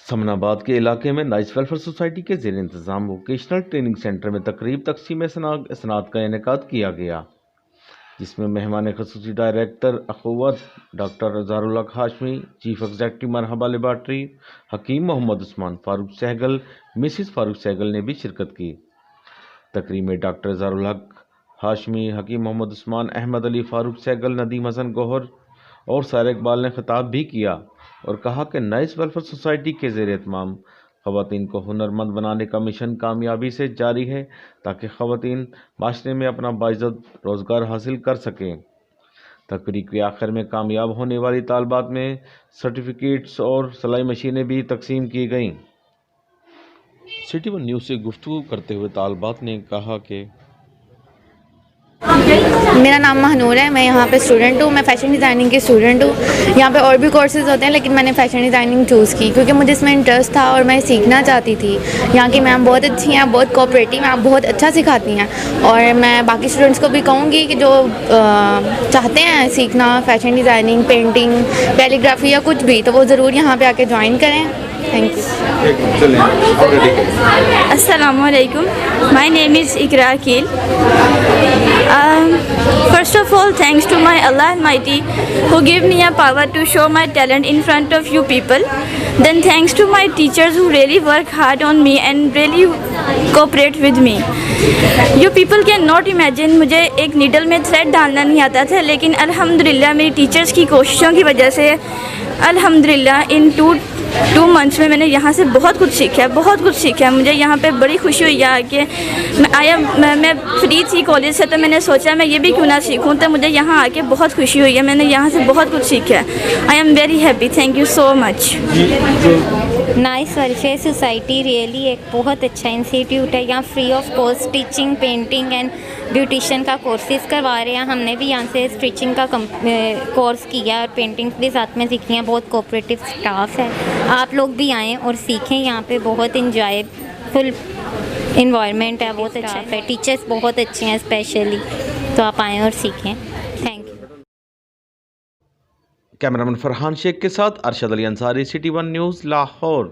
سمن آباد کے علاقے میں نائس ویلفیئر سوسائٹی کے زیر انتظام ووکیشنل ٹریننگ سینٹر میں تقریب تقسیم اسناد کا انعقاد کیا گیا، جس میں مہمان خصوصی ڈائریکٹر اخوت ڈاکٹر اظہار الحق ہاشمی، چیف ایگزیکٹو مرحبا لیبارٹری حکیم محمد عثمان، فاروق سہگل، مسز فاروق سہگل نے بھی شرکت کی۔ تقریب میں ڈاکٹر اظہار الحق ہاشمی، حکیم محمد عثمان، احمد علی، فاروق سہگل، ندیم حسن گوہر اور سارہ اقبال نے خطاب بھی کیا اور کہا کہ نائس ویلفیئر سوسائٹی کے زیر اہتمام خواتین کو ہنرمند بنانے کا مشن کامیابی سے جاری ہے تاکہ خواتین معاشرے میں اپنا باعزت روزگار حاصل کر سکیں۔ تقریب کے آخر میں کامیاب ہونے والی طالبات میں سرٹیفکیٹس اور سلائی مشینیں بھی تقسیم کی گئیں۔ سٹی ون نیوز سے گفتگو کرتے ہوئے طالبات نے کہا کہ میرا نام مہنور ہے، میں یہاں پہ اسٹوڈنٹ ہوں، میں فیشن ڈیزائننگ کی اسٹوڈنٹ ہوں۔ یہاں پہ اور بھی کورسز ہوتے ہیں لیکن میں نے فیشن ڈیزائننگ چوز کی کیونکہ مجھے اس میں انٹرسٹ تھا اور میں سیکھنا چاہتی تھی۔ یہاں کی میم بہت اچھی ہیں، بہت کوآپریٹیو ہیں، بہت اچھا سکھاتی ہیں، اور میں باقی اسٹوڈنٹس کو بھی کہوں گی کہ جو چاہتے ہیں سیکھنا فیشن ڈیزائننگ، پینٹنگ، کیلیگرافی یا کچھ بھی، تو وہ ضرور یہاں پہ آ کے جوائن کریں۔ Thank you. السلام علیکم، مائی نیم از اقرا Aqeel. First of all, thanks to my Allah Almighty who gave me a power to show my talent in front of you people. Then thanks to my teachers who really work hard on me and really cooperate with me. You people cannot imagine مجھے ایک needle میں thread ڈالنا نہیں آتا تھا، لیکن الحمدللہ میری ٹیچرز کی کوششوں کی وجہ سے الحمدللہ ان 2 منتھس میں نے یہاں سے بہت کچھ سیکھا۔ مجھے یہاں پہ بڑی خوشی ہوئی ہے کہ میں فری تھی کالج سے، تو میں نے سوچا میں یہ بھی کیوں نہ سیکھوں، تو مجھے یہاں آ کے بہت خوشی ہوئی ہے۔ میں نے یہاں سے بہت کچھ سیکھا۔ I am very happy, thank you so much. Nice welfare society really ایک بہت اچھا انسٹیٹیوٹ ہے۔ یہاں free of cost teaching, painting and beautician کا کورسز کروا رہے ہیں۔ ہم نے بھی یہاں سے اسٹیچنگ کا کورس کیا اور پینٹنگ بھی ساتھ میں سیکھی ہیں۔ بہت کوآپریٹیو اسٹاف ہے، آپ لوگ بھی آئیں اور سیکھیں۔ یہاں پہ بہت انجوائے فل انوائرمنٹ ہے، بہت اچھا ہے، ٹیچرس بہت اچھے ہیں اسپیشلی، تو آپ آئیں اور سیکھیں۔ Thank you. Cameraman Farhan Sheikh کے ساتھ Arshad Ali Ansari, city one news, Lahore.